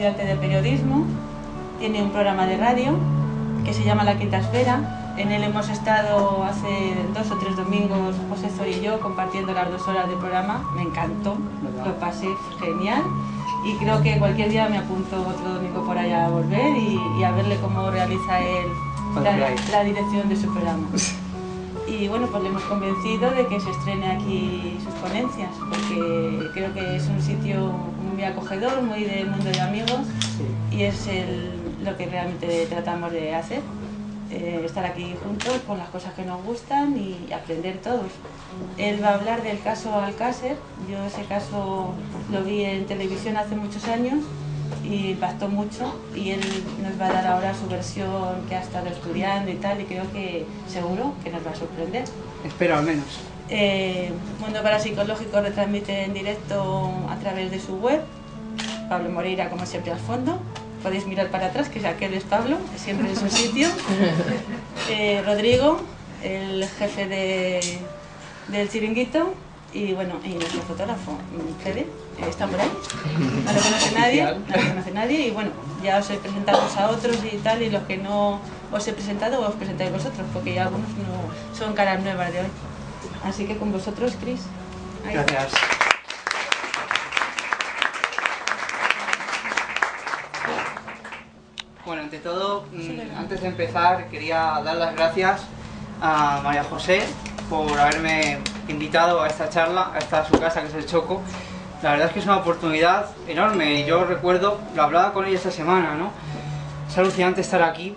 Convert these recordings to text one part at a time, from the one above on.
estudiante de periodismo, tiene un programa de radio que se llama La Quinta Esfera. En él hemos estado hace 2 o 3 domingos, José Zor y yo, compartiendo las 2 horas del programa. Me encantó, lo pasé genial y creo que cualquier día me apunto otro domingo por allá a volver y a verle cómo realiza él la dirección de su programa. Y bueno, pues le hemos convencido de que se estrene aquí sus ponencias, porque creo que es un sitio muy acogedor, muy de mundo de amigos, y es lo que realmente tratamos de hacer. Estar aquí juntos con las cosas que nos gustan y aprender todos. Él va a hablar del caso Alcácer. Yo ese caso lo vi en televisión hace muchos años y impactó mucho, y él nos va a dar ahora su versión que ha estado estudiando y tal, y creo que seguro que nos va a sorprender. Espero al menos. Mundo Parapsicológico retransmite en directo a través de su web. Pablo Moreira, como siempre, al fondo. Podéis mirar para atrás, que aquel es Pablo, que siempre es un sitio. Rodrigo, el jefe del chiringuito, y bueno, y nuestro fotógrafo, Fede, está por ahí. No lo conoce nadie, y bueno, ya os he presentado a otros y tal, y los que no os he presentado, os presentáis vosotros, porque ya algunos no son caras nuevas de hoy. Así que con vosotros, Cris. Gracias. Bueno, ante todo, antes de empezar, quería dar las gracias a María José por haberme invitado a esta charla, a esta su casa, que es el Choco. La verdad es que es una oportunidad enorme, y yo recuerdo, lo hablaba con ella esta semana, ¿no? Es alucinante estar aquí,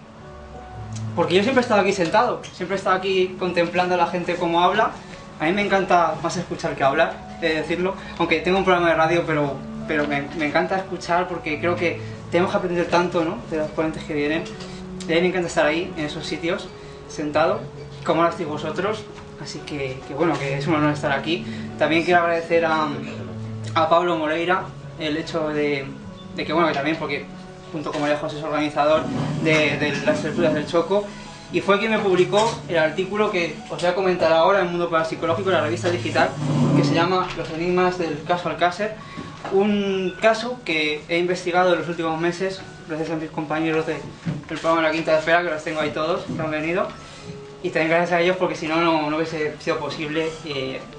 porque yo siempre he estado aquí sentado, siempre he estado aquí contemplando a la gente cómo habla. A mí me encanta más escuchar que hablar, he de decirlo, aunque tengo un programa de radio, pero me encanta escuchar, porque creo que tenemos que aprender tanto, ¿no?, de los ponentes que vienen. Y a mí me encanta estar ahí, en esos sitios, sentado, como ahora estáis vosotros. Así que bueno, que es un honor estar aquí. También quiero agradecer a Pablo Moreira el hecho de que, bueno, que también, porque junto con María José es organizador de las tertulias del Choco, y fue quien me publicó el artículo que os voy a comentar ahora en Mundo Parapsicológico, en la revista digital, que se llama Los enigmas del caso Alcácer. Un caso que he investigado en los últimos meses, gracias a mis compañeros del programa La Quinta Esfera, que los tengo ahí todos, que han venido, y también gracias a ellos, porque si no, no hubiese sido posible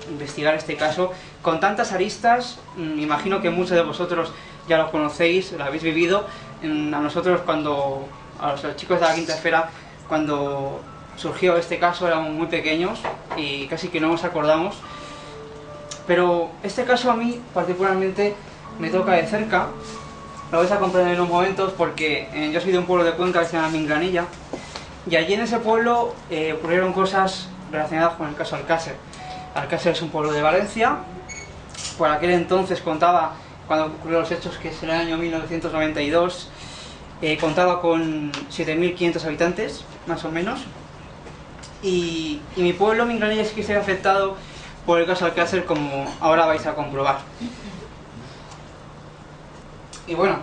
investigar este caso con tantas aristas. Imagino que muchos de vosotros ya lo conocéis, lo habéis vivido. A nosotros, a los chicos de La Quinta Esfera, cuando surgió este caso, éramos muy pequeños y casi que no nos acordamos. Pero este caso a mí particularmente me toca de cerca. Lo vais a comprender en unos momentos, porque yo soy de un pueblo de Cuenca que se llama Mingranilla, y allí en ese pueblo ocurrieron cosas relacionadas con el caso Alcácer. Alcácer es un pueblo de Valencia. Por aquel entonces contaba, cuando ocurrieron los hechos, que es en el año 1992, contaba con 7.500 habitantes, más o menos. Y mi pueblo, Mingranilla, sí que se ha afectado por el caso Alcácer, como ahora vais a comprobar. Y bueno,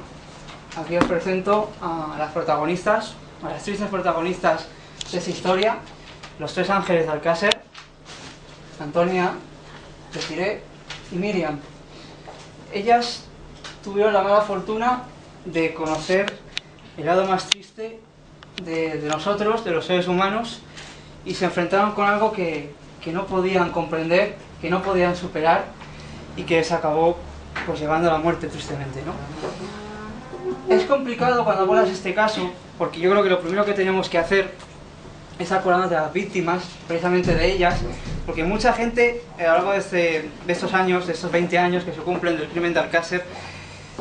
aquí os presento a las protagonistas, a las tristes protagonistas de esta historia, los 3 ángeles de Alcácer: Antonia, Desiree y Miriam. Ellas tuvieron la mala fortuna de conocer el lado más triste de nosotros, de los seres humanos, y se enfrentaron con algo que no podían comprender, que no podían superar, y que les acabó pues llevando a la muerte, tristemente, ¿no? Es complicado cuando abordas este caso, porque yo creo que lo primero que tenemos que hacer es acordarnos de las víctimas, precisamente de ellas, porque mucha gente a lo largo de estos años, de estos 20 años que se cumplen del crimen de Alcácer,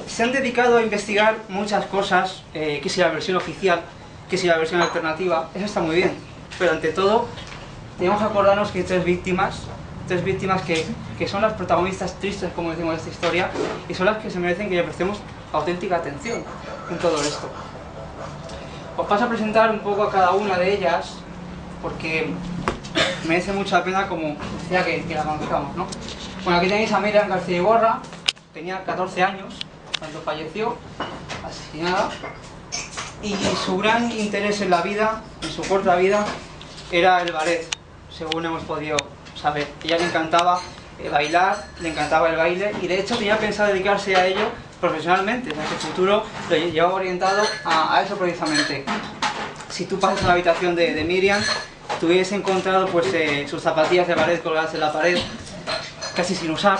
se han dedicado a investigar muchas cosas, que si la versión oficial, que si la versión alternativa. Eso está muy bien, pero ante todo tenemos que acordarnos que hay 3 víctimas que son las protagonistas tristes, como decimos, de esta historia, y son las que se merecen que le prestemos auténtica atención en todo esto. Os paso a presentar un poco a cada una de ellas, porque merece mucho la pena, como decía, que la conozcamos, ¿no? Bueno, aquí tenéis a Miriam García Iborra. Tenía 14 años cuando falleció, asesinada, y su gran interés en la vida, en su corta vida, era el ballet, según hemos podido saber. Ella le encantaba bailar, le encantaba el baile, y de hecho tenía pensado dedicarse a ello profesionalmente, o sea, que el futuro lo llevaba orientado a eso precisamente. Si tú pasas a la habitación de Miriam, tú hubieses encontrado pues, sus zapatillas de ballet colgadas en la pared, casi sin usar.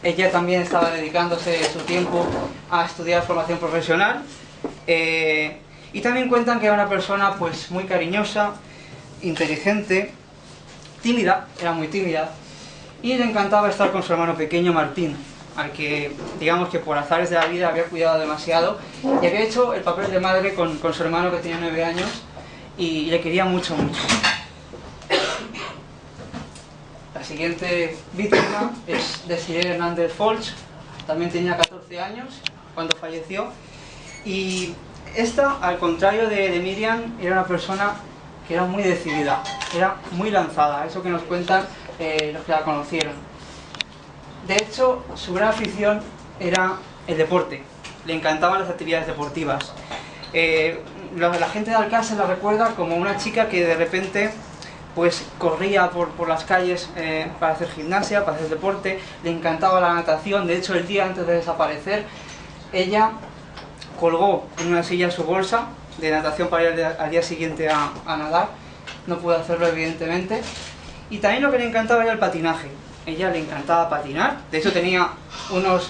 Ella también estaba dedicándose su tiempo a estudiar formación profesional. Y también cuentan que era una persona pues, muy cariñosa, inteligente, tímida, era muy tímida, y le encantaba estar con su hermano pequeño Martín, al que, digamos que por azares de la vida había cuidado demasiado y había hecho el papel de madre con su hermano que tenía 9 años y le quería mucho, mucho. La siguiente víctima es Desiree Hernández Folch, también tenía 14 años cuando falleció, y esta, al contrario de Miriam, era una persona que era muy decidida, era muy lanzada, eso que nos cuentan los que la conocieron. De hecho, su gran afición era el deporte, le encantaban las actividades deportivas. La gente de Alcácer la recuerda como una chica que de repente pues corría por las calles para hacer gimnasia, para hacer deporte, le encantaba la natación. De hecho, el día antes de desaparecer, ella colgó en una silla su bolsa de natación para ir al día siguiente a nadar. No pudo hacerlo, evidentemente. Y también lo que le encantaba era el patinaje. Ella le encantaba patinar. De hecho, tenía unos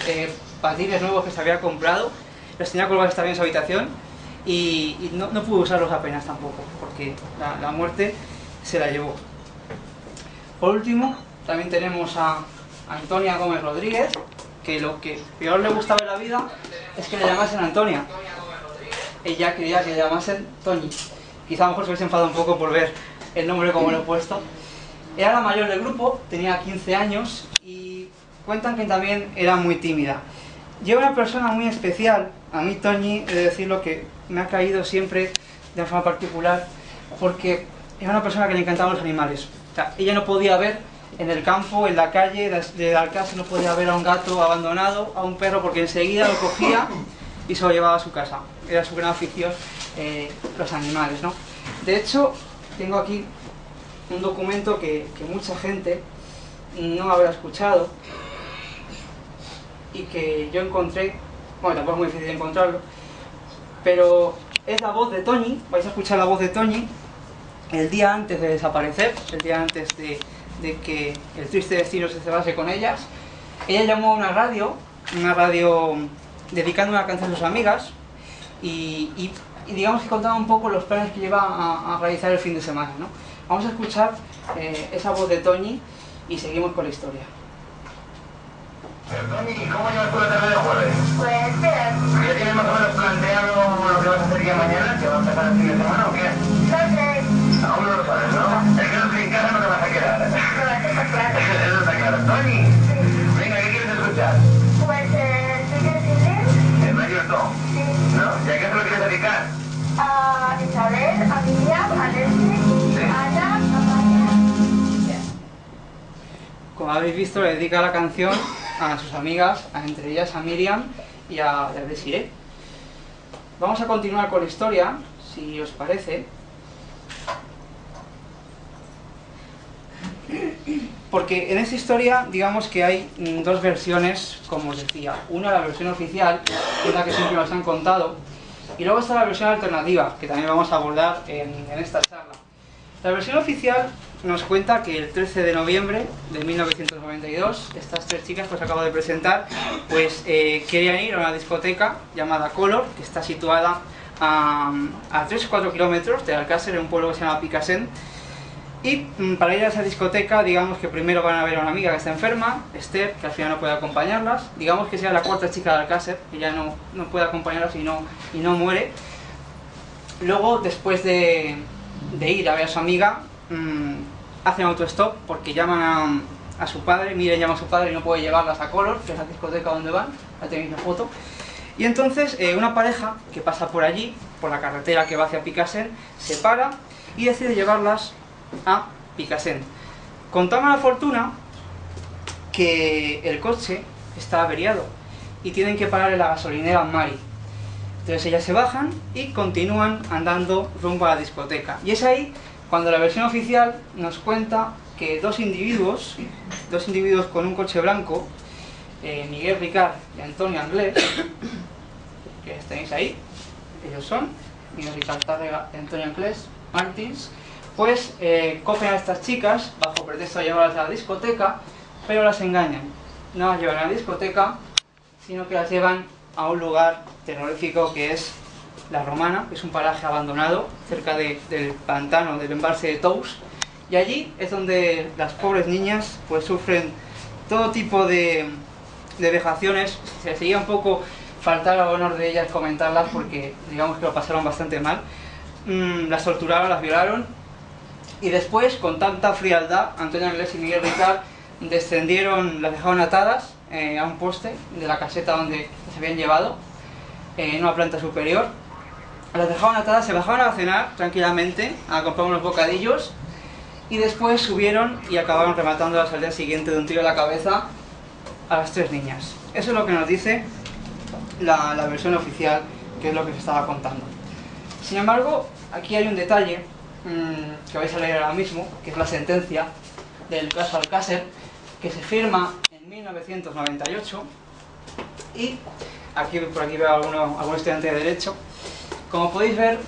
patines nuevos que se había comprado, los tenía colgados también en su habitación, y no pudo usarlos apenas tampoco, porque la muerte se la llevó. Por último, también tenemos a Antonia Gómez Rodríguez, que lo que peor le gustaba en la vida es que le llamasen Antonia. Ella quería que le llamasen Toñi. Quizá a lo mejor se hubiese enfadado un poco por ver el nombre como lo he puesto. Era la mayor del grupo, tenía 15 años y cuentan que también era muy tímida. Y era una persona muy especial. A mí Toñi, he de decirlo, que me ha caído siempre de forma particular, porque era una persona que le encantaban los animales. O sea, ella no podía ver en el campo, en la calle de Alcácer, no podía ver a un gato abandonado, a un perro, porque enseguida lo cogía y se lo llevaba a su casa. Era su gran afición, los animales, ¿no? De hecho, tengo aquí un documento que mucha gente no habrá escuchado y que yo encontré, bueno, tampoco es muy difícil encontrarlo, pero es la voz de Toñi. Vais a escuchar la voz de Toñi el día antes de desaparecer, el día antes de que el triste destino se cebase con ellas. Ella llamó a una radio dedicando una canción a sus amigas y digamos que contaba un poco los planes que lleva a realizar el fin de semana, ¿no? Vamos a escuchar esa voz de Toñi y seguimos con la historia. Toñi, ¿cómo llevas tú la tarde de jueves? Pues bien. ¿Ya tienes más o menos planteado lo que vas a hacer ya mañana? ¿Que vas a empezar el fin de semana o qué? No sé. Aún no lo sabes, ¿no? Es que no, en casa no te vas a quedar. No, eso está claro. Eso está claro. Toñi, venga, ¿qué quieres escuchar? Pues ¿tú quieres decir? El Mayor Tom. Sí. ¿No? ¿Y a qué se lo quieres dedicar? A Isabel, a Miriam, a Leslie, a Ana, a María. Como habéis visto, le dedica la canción a sus amigas, entre ellas a Miriam y a Desiree. Vamos a continuar con la historia, si os parece. Porque en esta historia, digamos que hay dos versiones, como os decía. Una, la versión oficial, que es la que siempre nos han contado, y luego está la versión alternativa, que también vamos a abordar en esta charla. La versión oficial nos cuenta que el 13 de noviembre de 1992, estas tres chicas que os acabo de presentar, pues querían ir a una discoteca llamada Color, que está situada a 3 o 4 kilómetros de Alcácer, en un pueblo que se llama Picassent. Y para ir a esa discoteca, digamos que primero van a ver a una amiga que está enferma, Esther, que al final no puede acompañarlas. Digamos que sea la cuarta chica de Alcácer, que ya no puede acompañarlas y no muere. Luego, después de ir a ver a su amiga, hacen autostop porque llaman a su padre. Miren, llama a su padre y no puede llevarlas a Color, que es la discoteca donde van. Ya tenéis la foto. Y entonces una pareja que pasa por allí, por la carretera que va hacia Picassent, se para y decide llevarlas a Picassent. Con tan mala fortuna que el coche está averiado y tienen que parar en la gasolinera Mari. Entonces ellas se bajan y continúan andando rumbo a la discoteca. Y es ahí cuando la versión oficial nos cuenta que dos individuos con un coche blanco, Miguel Ricard y Antonio Anglés, que tenéis ahí, ellos son Miguel Ricard Tárrega y Antonio Anglés Martins, pues cogen a estas chicas bajo pretexto de llevarlas a la discoteca, pero las engañan. No las llevan a la discoteca, sino que las llevan a un lugar terrorífico que es La Romana, que es un paraje abandonado cerca del pantano del embalse de Tous, y allí es donde las pobres niñas pues sufren todo tipo de vejaciones. Se sería un poco faltar al honor de ellas comentarlas porque digamos que lo pasaron bastante mal. Las torturaron, las violaron, y después, con tanta frialdad, Antonio Anglés y Miguel Ricard descendieron, las dejaron atadas a un poste de la caseta donde se habían llevado, en una planta superior. Las dejaron atadas, se bajaron a cenar tranquilamente, a comprar unos bocadillos, y después subieron y acabaron rematándolas al día siguiente de un tiro a la cabeza a las 3 niñas. Eso es lo que nos dice la versión oficial, que es lo que se estaba contando. Sin embargo, aquí hay un detalle que vais a leer ahora mismo, que es la sentencia del caso Alcácer, que se firma en 1998, y por aquí veo algún estudiante de Derecho. Como podéis ver,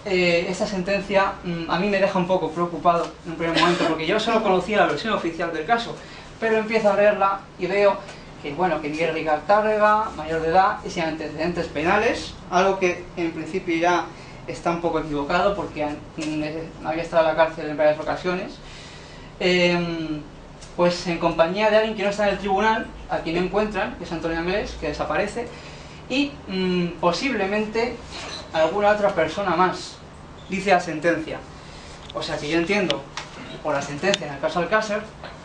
esta sentencia a mí me deja un poco preocupado en un primer momento, porque yo solo conocía la versión oficial del caso, pero empiezo a leerla y veo que, bueno, que Miguel Ricard Tárrega, mayor de edad y sin antecedentes penales, algo que en principio ya está un poco equivocado porque había estado en la cárcel en varias ocasiones, pues en compañía de alguien que no está en el tribunal, a quien no encuentran, que es Antonio Anglés, que desaparece, y posiblemente alguna otra persona más, dice la sentencia. O sea que yo entiendo, por la sentencia en el caso Alcácer,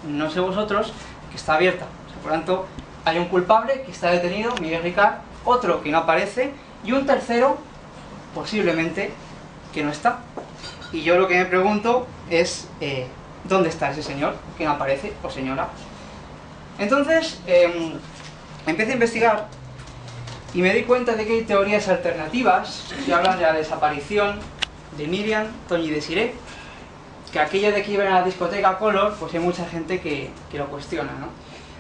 no sé vosotros, que está abierta. O sea, por lo tanto, hay un culpable que está detenido, Miguel Ricard, otro que no aparece, y un tercero, posiblemente, que no está. Y yo lo que me pregunto es, ¿dónde está ese señor que no aparece, o señora? Entonces, empecé a investigar y me di cuenta de que hay teorías alternativas que hablan de la desaparición de Miriam, Toñi y Desiré, que aquello de que iban a la discoteca Color, pues hay mucha gente que lo cuestiona, ¿no?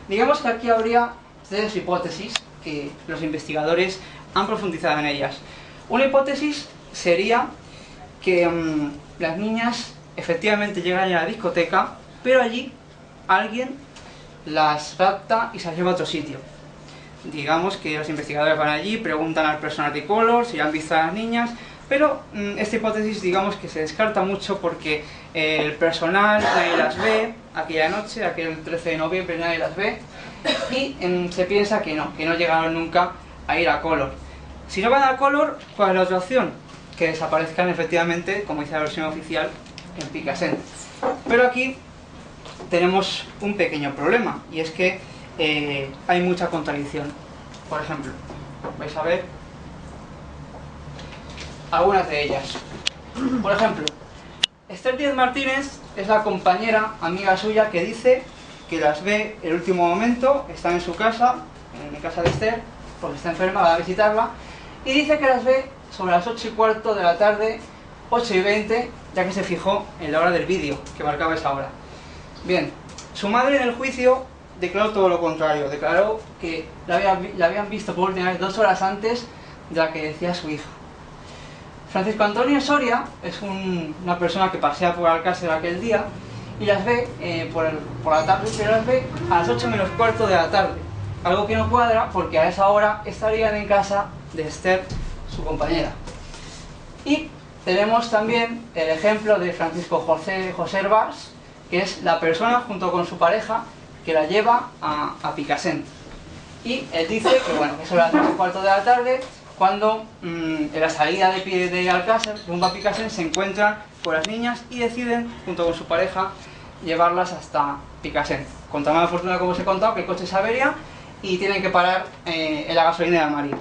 Digamos que aquí habría 3 hipótesis que los investigadores han profundizado en ellas. Una hipótesis sería que las niñas efectivamente llegan a la discoteca, pero allí alguien las rapta y se las lleva a otro sitio. Digamos que los investigadores van allí, preguntan al personal de Color si han visto a las niñas, pero esta hipótesis digamos que se descarta mucho porque el personal nadie las ve aquella noche, aquel 13 de noviembre nadie las ve, y se piensa que no llegaron nunca a ir a Color. Si no van a Color, ¿cuál es la otra opción? Que desaparezcan efectivamente, como dice la versión oficial, en Picassent. Pero aquí tenemos un pequeño problema, y es que hay mucha contradicción. Por ejemplo, vais a ver algunas de ellas. Por ejemplo, Esther Díez Martínez es la compañera, amiga suya, que dice que las ve el último momento, está en su casa, en casa de Esther, porque está enferma, va a visitarla, y dice que las ve sobre las 8:15 de la tarde, 8:20, ya que se fijó en la hora del vídeo, que marcaba esa hora. Bien, su madre en el juicio declaró todo lo contrario, declaró que la habían visto por última vez 2 horas antes de la que decía su hijo. Francisco Antonio Soria es una persona que pasea por Alcácer aquel día y las ve por la tarde, pero las ve a las 8:15 de la tarde, algo que no cuadra porque a esa hora estarían en casa de Esther, su compañera. Y tenemos también el ejemplo de Francisco José Herbás, que es la persona junto con su pareja que la lleva a Picassent. Y él dice que bueno, que son las 8:15 de la tarde, cuando en la salida de Alcácer, rumbo a Picassent, se encuentran con las niñas y deciden, junto con su pareja, llevarlas hasta Picassent. Con tan mala fortuna como os he contado, que el coche se avería y tienen que parar en la gasolinera de Marín.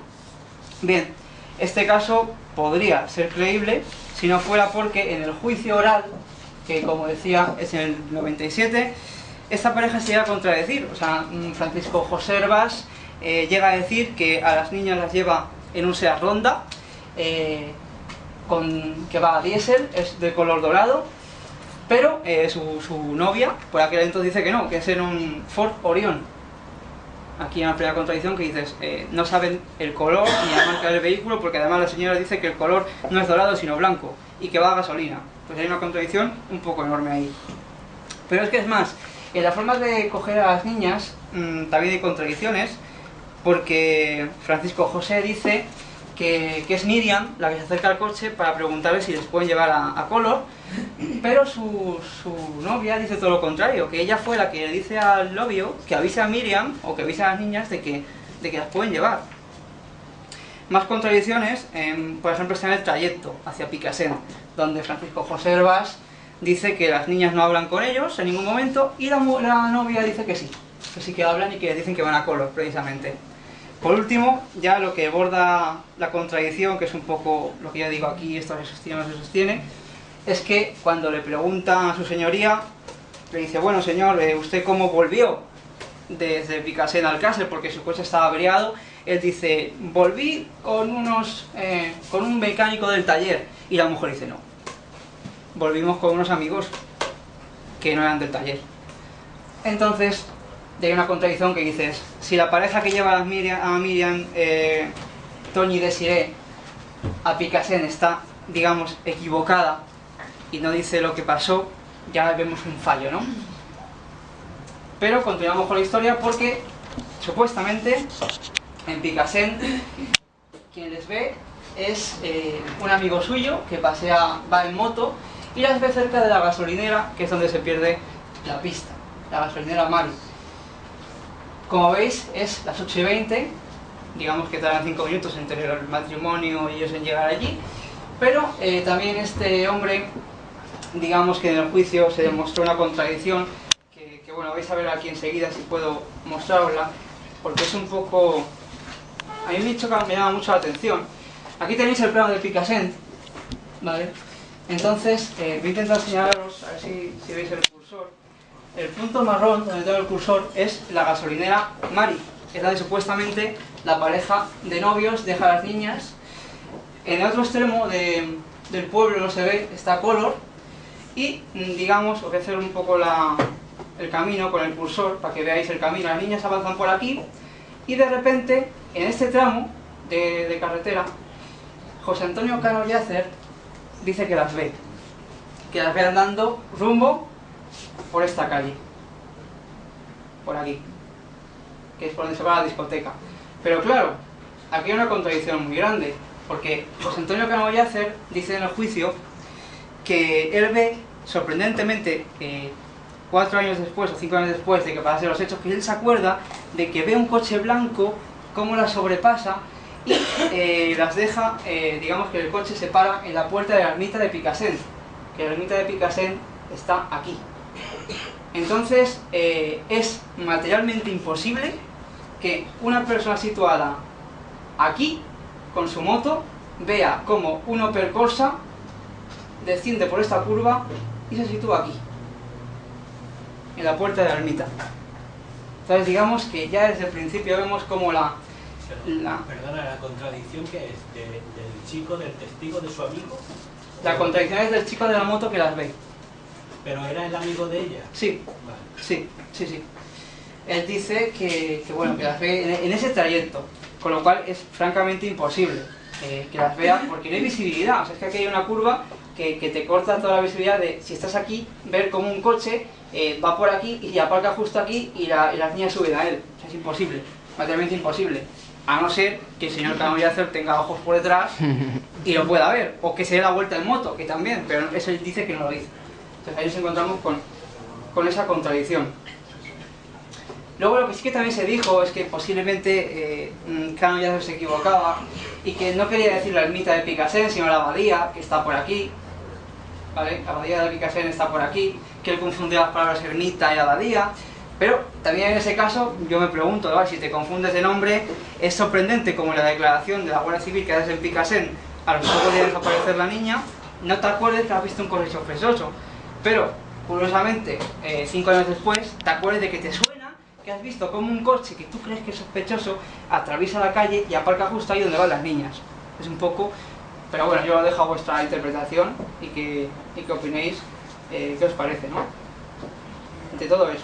Bien, este caso podría ser creíble si no fuera porque en el juicio oral, que como decía es en el 97, esta pareja se llega a contradecir. O sea, Francisco José Herbás llega a decir que a las niñas las lleva en un Seat Ronda que va a diésel, es de color dorado, pero su novia por aquel entonces dice que no, que es en un Ford Orion. aquí en la primera contradicción que dices, no saben el color ni la marca del vehículo, porque además la señora dice que el color no es dorado sino blanco y que va a gasolina. Pues hay una contradicción un poco enorme ahí. Pero es que es más, en la forma de coger a las niñas también hay contradicciones, porque Francisco José dice que es Miriam la que se acerca al coche para preguntarle si les pueden llevar a Color, pero su novia dice todo lo contrario, que ella fue la que le dice al novio que avise a Miriam o que avise a las niñas de que las pueden llevar. Más contradicciones, por ejemplo, está en el trayecto hacia Picassent, donde Francisco José Herbás dice que las niñas no hablan con ellos en ningún momento y la novia dice que sí que hablan y que dicen que van a Color, precisamente. Por último, ya lo que aborda la contradicción, que es un poco lo que yo digo aquí, esto se sostiene o no se sostiene, es que cuando le pregunta a su señoría, le dice, bueno señor, ¿usted cómo volvió desde Picassent al Alcácer? Porque su coche estaba averiado. Él dice, volví con un mecánico del taller. Y la mujer dice, no, volvimos con unos amigos que no eran del taller. Entonces, hay una contradicción que dices, si la pareja que lleva a Miriam, Toñi y Desiré, a Picassent está, digamos, equivocada y no dice lo que pasó, ya vemos un fallo, ¿no? Pero continuamos con la historia porque, supuestamente, en Picassent, quien les ve es un amigo suyo que va en moto y las ve cerca de la gasolinera, que es donde se pierde la pista, la gasolinera Mari. Como veis, es las 8:20, digamos que tardan 5 minutos entre el matrimonio y ellos en llegar allí, pero también este hombre, digamos que en el juicio se demostró una contradicción que bueno, vais a ver aquí enseguida si puedo mostrarosla, porque es un poco... A mí me llama mucho la atención. Aquí tenéis el plano de Picassent, ¿vale? Entonces, voy a intentar señalaros, a ver si veis el cursor. El punto marrón donde tengo el cursor es la gasolinera Mari, es donde supuestamente la pareja de novios deja a las niñas. En el otro extremo del pueblo no se ve, está Color, y digamos, os voy a hacer un poco el camino con el cursor para que veáis el camino. Las niñas avanzan por aquí y de repente, en este tramo de carretera, José Antonio Cano Yacer dice que las ve andando rumbo por esta calle, por aquí, que es por donde se va la discoteca. Pero claro, aquí hay una contradicción muy grande, porque José Antonio Cano Yacer dice en el juicio que él ve, sorprendentemente, 4 años después o 5 años después de que pasasen los hechos, que él se acuerda de que ve un coche blanco, cómo las sobrepasa y las deja, digamos que el coche se para en la puerta de la ermita de Picassent, que la ermita de Picassent está aquí. Entonces, es materialmente imposible que una persona situada aquí, con su moto, vea cómo un Opel Corsa desciende por esta curva y se sitúa aquí, en la puerta de la ermita. Entonces digamos que ya desde el principio vemos como Perdona, ¿la contradicción que es? ¿Del chico, del testigo, de su amigo? La contradicción es del chico de la moto que las ve. ¿Pero era el amigo de ella? Sí, vale. sí. Él dice que bueno, que las ve en ese trayecto, con lo cual es francamente imposible que las vea porque no hay visibilidad. O sea, es que aquí hay una curva que te corta toda la visibilidad de, si estás aquí, ver como un coche va por aquí y aparca justo aquí y las niñas suben a él. O sea, es imposible, materialmente imposible. A no ser que el señor Cano Yacer tenga ojos por detrás y lo pueda ver, o que se dé la vuelta en moto, que también, pero eso él dice que no lo dice. Entonces ahí nos encontramos con esa contradicción. Luego lo que sí que también se dijo es que posiblemente Cano Yacer se equivocaba y que no quería decir la ermita de Picassent, sino la abadía, que está por aquí, ¿vale? La abadía de Picassent está por aquí, que él confundía las palabras ermita y abadía. Pero también en ese caso yo me pregunto, ¿vale? Si te confundes de nombre, es sorprendente como en la declaración de la Guardia Civil que haces en Picassent, a los pocos días de desaparecer la niña, no te acuerdes que has visto un coche sospechoso, pero curiosamente 5 años después te acuerdas de que te suena que has visto como un coche que tú crees que es sospechoso atraviesa la calle y aparca justo ahí donde van las niñas. Es un poco... Pero bueno, yo lo dejo a vuestra interpretación y que opinéis qué os parece, ¿no? Ante todo eso.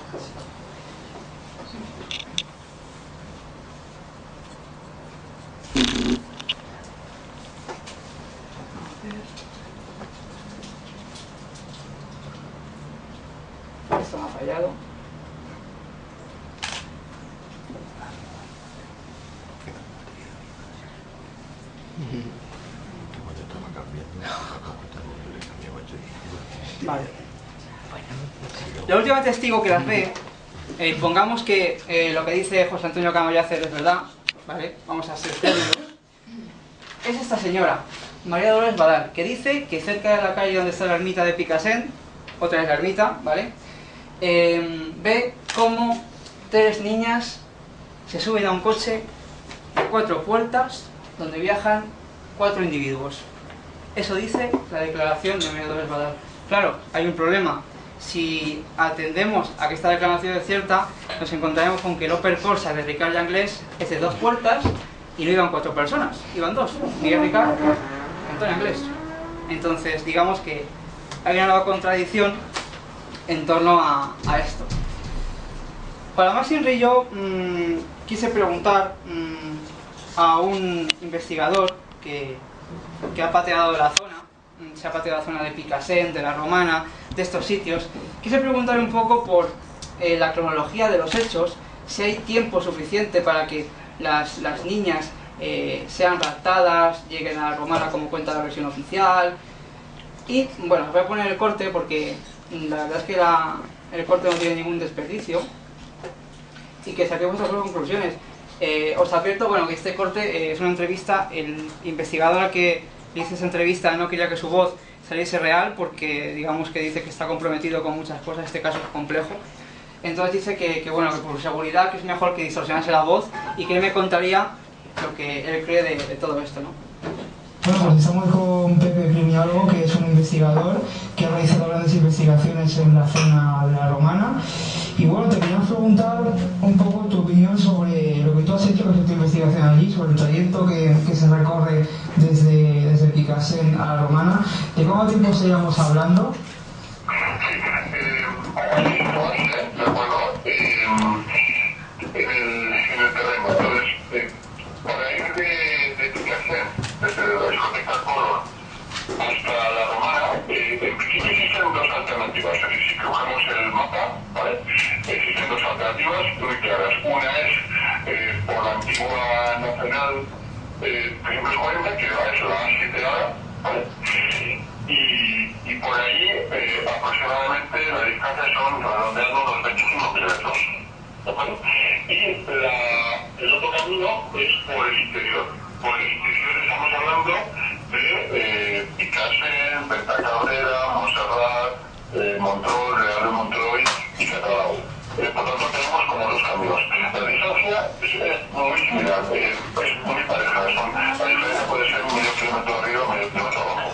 esto me ha fallado. Vale. La última testigo que las ve, pongamos que lo que dice José Antonio Camayacer es verdad, ¿vale? Vamos a ser términos. Es esta señora, María Dolores Badal, que dice que cerca de la calle donde está la ermita de Picassent, otra vez la ermita, ¿vale? Ve cómo 3 niñas se suben a un coche de 4 puertas donde viajan 4 individuos. Eso dice la declaración de María Dolores Badal. Claro, hay un problema. Si atendemos a que esta declaración es cierta, nos encontraremos con que el Opel Corsa de Ricard Anglès es de 2 puertas y no iban 4 personas, iban 2, Miguel Ricard y Antonio Anglès. Entonces, digamos que hay una nueva contradicción en torno a esto. Para más Inri, yo quise preguntar a un investigador que ha pateado la zona, se ha pateado la zona de Picassent, de la Romana, de estos sitios. Quise preguntar un poco por la cronología de los hechos, si hay tiempo suficiente para que las niñas sean raptadas, lleguen a la Romana como cuenta la versión oficial. Y bueno, os voy a poner el corte porque la verdad es que el corte no tiene ningún desperdicio y que saquemos las conclusiones. Os advierto, bueno, que este corte es una entrevista. El investigador al que le hice esa entrevista no quería que su voz saliese real porque digamos que dice que está comprometido con muchas cosas, este caso es complejo. Entonces dice que bueno, que por seguridad que es mejor que distorsionase la voz y que él me contaría lo que él cree de todo esto, ¿no? Bueno, pues estamos con Pepe Primialgo, que es un investigador que ha realizado grandes investigaciones en la zona de la Romana. Y bueno, te queríamos preguntar un poco tu opinión sobre lo que tú has hecho, que es tu investigación allí, sobre el trayecto que se recorre desde Picassent a la Romana. ¿De cuánto tiempo estaríamos hablando? De acuerdo, en el terreno. Entonces, para ir de Picassent, desde la discoteca Color hasta la Romana, en principio existen 2 alternativas. Es decir, si cogemos el mapa, ¿vale? Existen 2 alternativas muy claras. Una es por la antigua Nacional 340, que es la 7 ahora, ¿vale? Y por ahí aproximadamente la distancia son redondeando unos 25 kilómetros. ¿De acuerdo? Y el otro camino es por el interior. Por el interior estamos hablando de Picassent, Venta Cabrera, Montserrat, Montreux, Real de Montreux y Catalao. Por tanto tenemos como 2 caminos. La distancia es muy similar, es muy pareja. La diferencia puede ser medio kilómetro arriba, medio kilómetro abajo.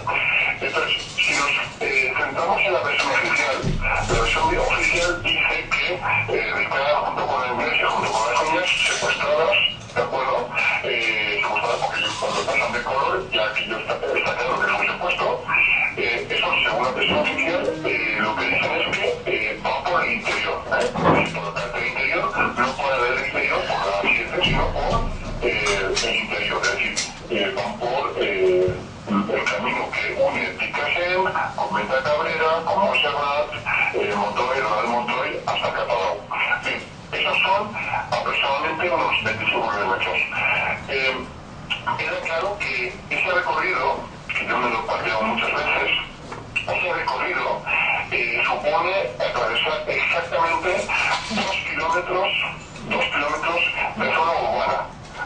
Entonces, si nos centramos en la versión oficial, la versión oficial dice que Ricard, junto con la iglesia, junto con las niñas secuestradas, ¿de acuerdo? Secuestradas porque cuando pasan de color, ya aquí está claro que es un secuestro. Eso, según la versión oficial, lo que dicen es que van por el interior. Por la parte del interior, no por el exterior, por la 7, sino por el interior. Es decir, van por el camino que une Picassent con Venta Cabrera, con Montserrat, Montreux, Real Montreux, hasta Catalao. Bien, esos son aproximadamente unos 25 kilómetros. Queda claro que ese recorrido, que yo me lo he planteado muchas veces, ese recorrido supone atravesar exactamente 2 kilómetros de zona urbana.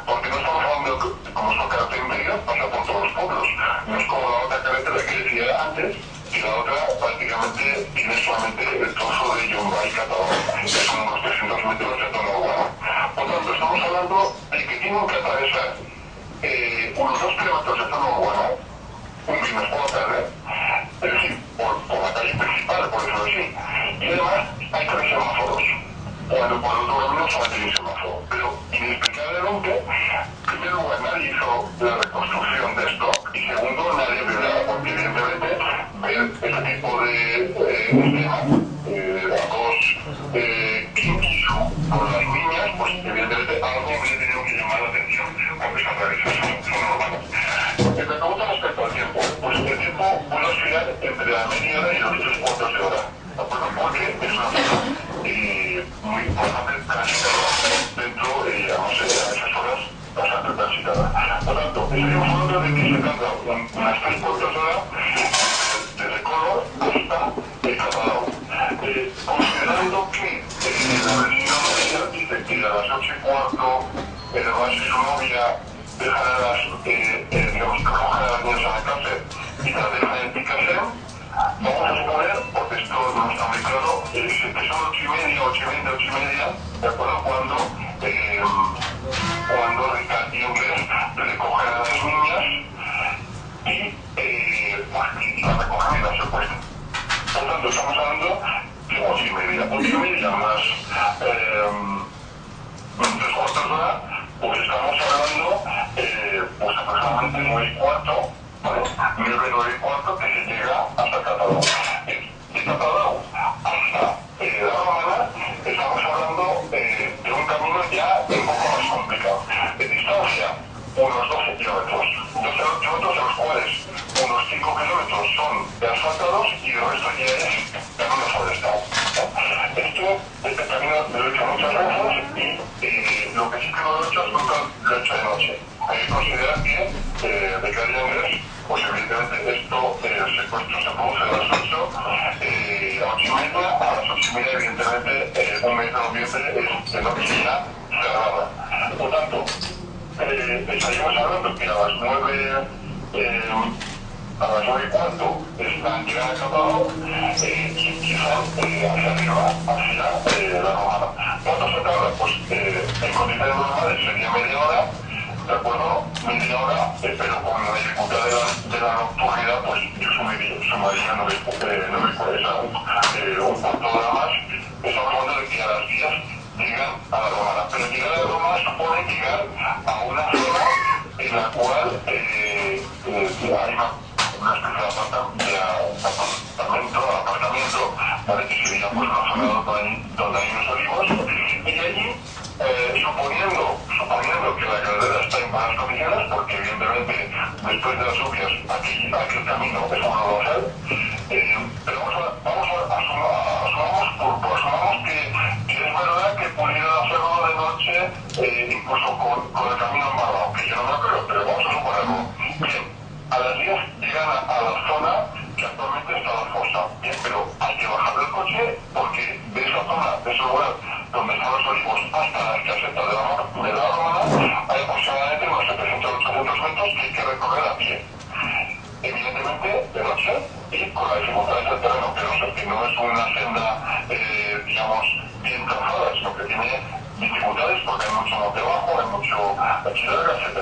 Porque no estamos hablando, como es una carretera interior, pasa por todos los pueblos. No es como la otra carretera que decía antes, y la otra prácticamente tiene solamente el trozo de Llombay Catalao, que son unos 300 metros de zona urbana. Por tanto, estamos hablando de que tienen que atravesar unos 2 kilómetros de zona urbana, un viernes por la tarde, es decir, por la calle principal, por decirlo así. Y además hay 3 semáforos. Cuando por el otro camino solamente hay un semáforo. Pero inexplicablemente, en primer lugar, nadie hizo la reconstrucción de esto, y segundo, nadie vio nada, porque evidentemente ver este tipo de esquema, a 2 kings con las niñas, pues evidentemente algo hubiera tenido que llamar la atención cuando se realiza son urbanas. Me pregunta respecto al tiempo. Pues el tiempo puede oscilar entre la media hora y los 3 cuartos de hora. ¿de acuerdo? Porque es una zona muy importante transitada dentro, no sé, a esas horas bastante transitada. Por tanto, estaríamos hablando de que se tarda unas 3 cuartos de hora desde Color hasta Catalao. Considerando que la vecina María dice que a las 8:15 va a ser su novia, dejan a las, digamos, que cogen a las niñas a la cárcel y la dejan en Picasso, vamos a suponer, porque esto no está muy claro, que son 8:30, 8:20, 8:30, ¿de acuerdo? Cuando Ricardo y Inglés recogen a las niñas y pues las recogen y las secuestran. Por tanto, estamos hablando de 8:30. 8:30 más 3 cuartos de hora, pues estamos hablando pues aproximadamente 9:15, ¿vale? 9:15 que se llega hasta Catalao. De Catalao hasta La Romana estamos hablando de un camino ya un poco más complicado. De distancia, unos 12 kilómetros. 12 kilómetros de los cuales unos 5 kilómetros son asfaltados y el resto ya es camino forestal. Esto, este camino lo he hecho muchas veces y lo que sí que lo he hecho es nunca lo he hecho de noche. Hay que considerar que de Calle Andrés, pues evidentemente esto, el secuestro se produce a las 8, a 8:30, a las 8:30 evidentemente un mes de noviembre es de noche ya cerrada. Por tanto, estaríamos hablando que a las 9, a las 9:15 están llegando a Catalao y quizás hacia arriba, hacia La Romana. ¿Cuánto se tarda? Pues en condiciones normales sería media hora, ¿de acuerdo? Media hora, pero con la dificultad de la nocturnidad, pues yo sumaría 9 un cuarto de hora más. Estamos hablando de que a las 10 llegan a La Romana. Pero llegar a La Romana supone llegar a una zona en la cual hay una especie de apartamento, ¿vale? Que sería pues una zona donde hay unos olivos, y allí, suponiendo que la carretera está en buenas condiciones, porque evidentemente después de las lluvias aquel camino es un rodosal, pero asumamos que es verdad que pudieran hacerlo de noche, incluso con el camino embarrado, aunque yo no me lo creo, pero vamos a suponerlo. Bien, a las 10 llegan a la zona que actualmente está la fosa. Bien, pero hay que bajar del coche porque de esa zona, de ese lugar donde están los olivos hasta las casetas de La Romana, hay aproximadamente unos 700-800 metros que hay que recorrer a pie. Evidentemente de noche y con las dificultades del terreno, que no es una senda, digamos, bien trazada, sino que tiene dificultades porque hay mucho monte bajo, hay mucho chilena, etc.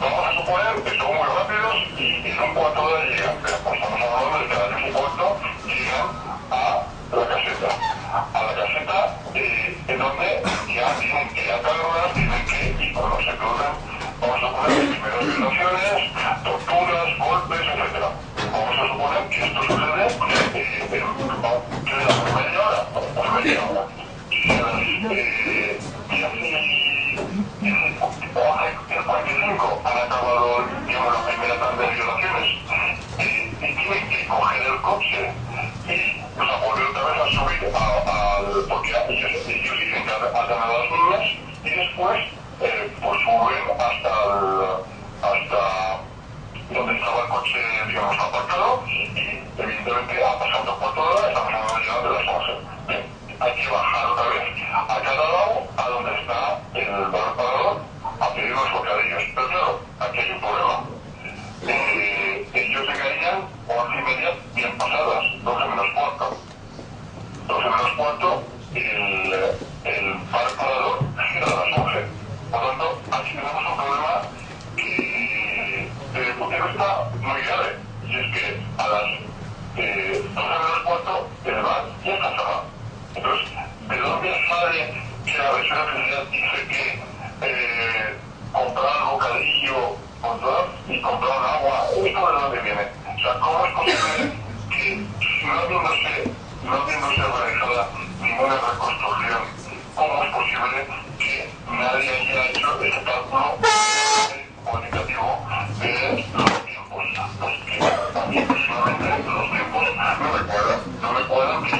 Vamos a suponer que son muy rápidos y en un cuarto de hora llegan, pero pues estamos hablando de que a las 10:15 llegan a la caseta. A la caseta en donde ya tienen que atarlas, tienen que, y cuando se producen, vamos a suponer las primeras violaciones, torturas, golpes, etc. Vamos a suponer que esto sucede en media hora, pues media hora. Y a las 10:45 han acabado, digamos, la primera tanda de violaciones y tienen que coger el coche y pues, a volver otra vez a subir porque ellos dicen que atan a las niñas y después pues suben hasta donde estaba el coche, digamos, aparcado y evidentemente ha pasado 2 cuartos de hora, estamos hablando ya de las 11. Bien, hay que bajar otra vez a Catalao, a donde está el bar parador, a pedir unos bocadillos. Pero claro, aquí hay un problema. Ellos llegarían 11:30 bien pasadas, 12:15. 12:15, el bar parador gira a las 11. Por lo tanto, aquí tenemos un problema que desde el punto de vista muy grave, y es que a las 12:15 el bar ya está cerrado. Entonces, ¿de dónde sale que la versión oficial dice que comprar el bocadillo y comprar agua? ¿Esto de dónde viene? O sea, ¿cómo es posible que no habiéndose realizada ninguna reconstrucción, cómo es posible que nadie haya hecho este cálculo cualitativo de los tiempos? Pues que a mí personalmente los tiempos no me cuadran que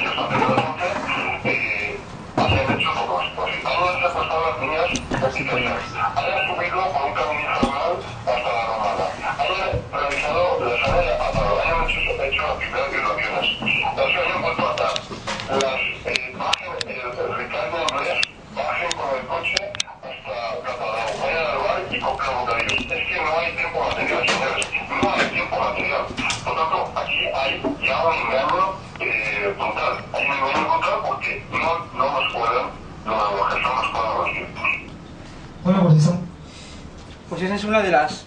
ya hay un daño brutal. Hay un daño brutal porque no nos cuadran los que somos con los tiempos. Bueno, pues eso. Pues esa es una de las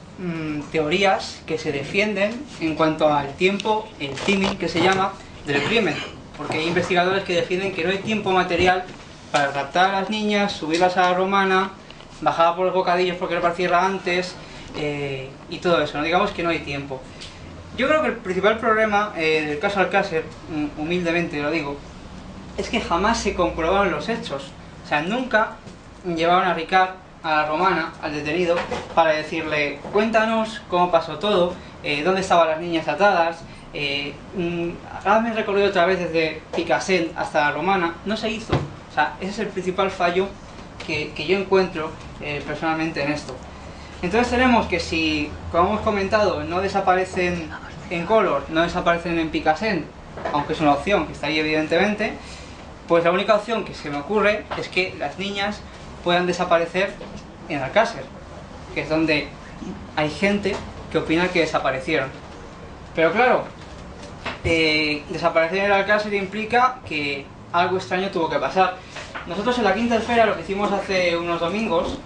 teorías que se defienden en cuanto al tiempo, el timing que se llama, del crimen. Porque hay investigadores que defienden que no hay tiempo material para raptar a las niñas, subirlas a la romana, bajar por los bocadillos porque el bar cierra antes, y todo eso, ¿no? Digamos que no hay tiempo. Yo creo que el principal problema del caso Alcácer, humildemente lo digo, es que jamás se comprobaron los hechos. O sea, nunca llevaron a Ricard a la romana, al detenido, para decirle, cuéntanos cómo pasó todo, dónde estaban las niñas atadas, hazme el recorrido otra vez desde Picassent hasta la romana. No se hizo. O sea, ese es el principal fallo que yo encuentro personalmente en esto. Entonces tenemos que si, como hemos comentado, no desaparecen en Color, no desaparecen en Picassent, aunque es una opción que está ahí evidentemente, pues la única opción que se me ocurre es que las niñas puedan desaparecer en Alcácer, que es donde hay gente que opina que desaparecieron. Pero claro, desaparecer en el Alcácer implica que algo extraño tuvo que pasar. Nosotros en la Quinta Esfera lo que hicimos hace unos domingos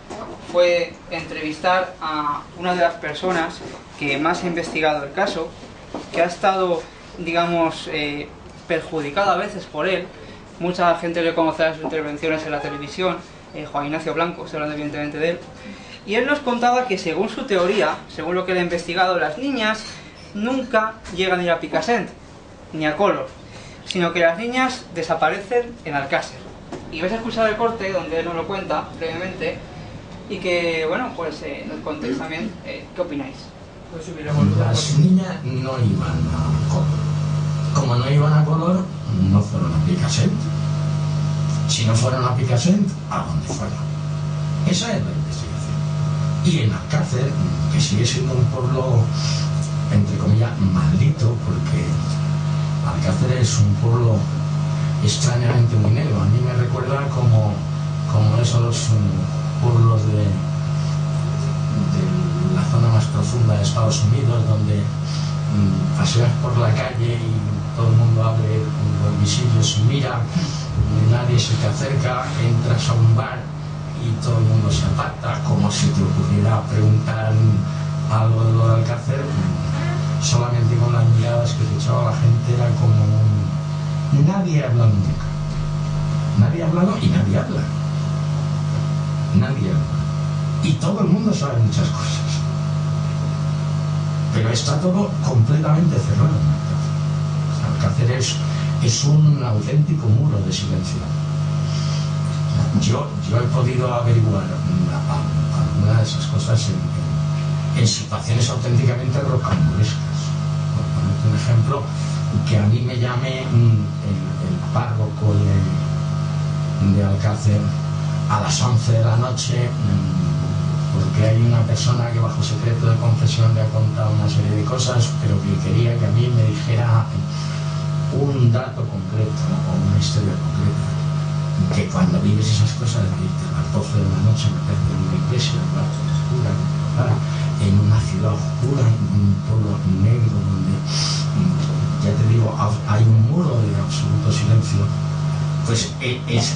fue entrevistar a una de las personas que más ha investigado el caso, que ha estado, digamos, perjudicada a veces por él. Mucha gente le conocerá sus intervenciones en la televisión, Juan Ignacio Blanco, estoy hablando evidentemente de él. Y él nos contaba que según su teoría, según lo que él ha investigado, las niñas nunca llegan a ir a Picassent, ni a Color, sino que las niñas desaparecen en Alcácer. Y vais a escuchar el corte donde él nos lo cuenta brevemente y que, bueno, pues nos contéis también qué opináis. Las niñas no iban a Color. Como no iban a Color, no fueron a Picassent. Si no fueron a Picassent, ¿a dónde fueron? Esa es la investigación. Y en Alcácer, que sigue siendo un pueblo, entre comillas, maldito, porque Alcácer es un pueblo extrañamente muy negro. A mí me recuerda como esos pueblos de la zona más profunda de Estados Unidos, donde paseas por la calle y todo el mundo abre los visillos y mira, nadie se te acerca, entras a un bar y todo el mundo se aparta, como si te ocurriera preguntar algo de lo de Alcácer. Solamente con las miradas que te echaba la gente era como nadie ha hablado nunca. Nadie ha hablado y nadie habla. Nadie habla. Y todo el mundo sabe muchas cosas. Pero está todo completamente cerrado en Alcácer. Alcácer es un auténtico muro de silencio. Yo he podido averiguar algunas de esas cosas en situaciones auténticamente rocambolescas. Por ponerte un ejemplo, que a mí me llame el párroco de Alcácer a las 11 de la noche, porque hay una persona que bajo secreto de confesión le ha contado una serie de cosas, pero que quería que a mí me dijera un dato concreto o una historia concreta. Que cuando vives esas cosas, de irte a las 12 de la noche, meterte en una iglesia, en una oscura, en una ciudad oscura, en un pueblo negro, donde, ya te digo, hay un muro de absoluto silencio, pues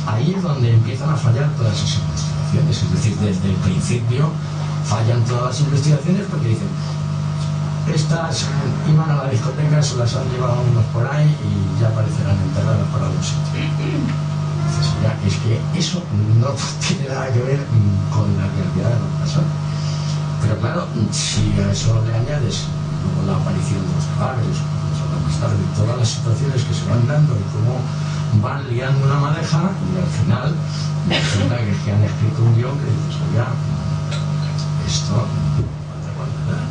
ahí es donde empiezan a fallar todas esas investigaciones. Es decir, desde el principio fallan todas las investigaciones porque dicen, estas iban a la discoteca, se las han llevado unos por ahí y ya aparecerán enterradas por algún sitio. Entonces, ya, es que eso no tiene nada que ver con la realidad de lo que pasó. Pero claro, si a eso le añades luego la aparición de los cadáveres, más tarde, todas las situaciones que se van dando y cómo van liando una madeja, y al final resulta que han escrito un guión que dices, oiga, esto falta con nada,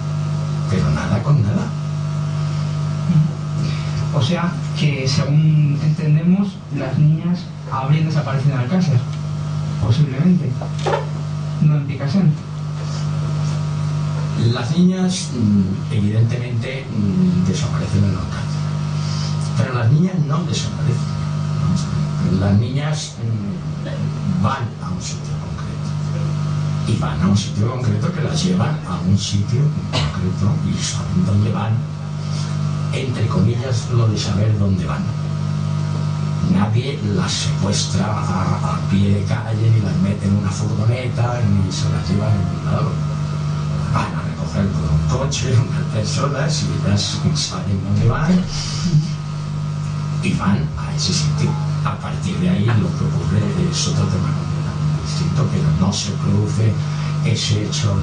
pero nada con nada. O sea, que según entendemos, las niñas habrían desaparecido en Alcácer, posiblemente, no en Picassent. Las niñas, evidentemente, desaparecen en Alcácer, pero las niñas no desaparecen. Las niñas van a un sitio concreto, y van a un sitio concreto que las llevan a un sitio concreto y saben dónde van. entre comillas, lo de saber dónde van. Nadie las secuestra a pie de calle, ni las mete en una furgoneta, ni se las lleva en un lado. Van a recoger con un coche unas personas y ellas saben dónde van y van a ese sitio. A partir de ahí lo que ocurre es otro tema completamente distinto, pero no se produce ese hecho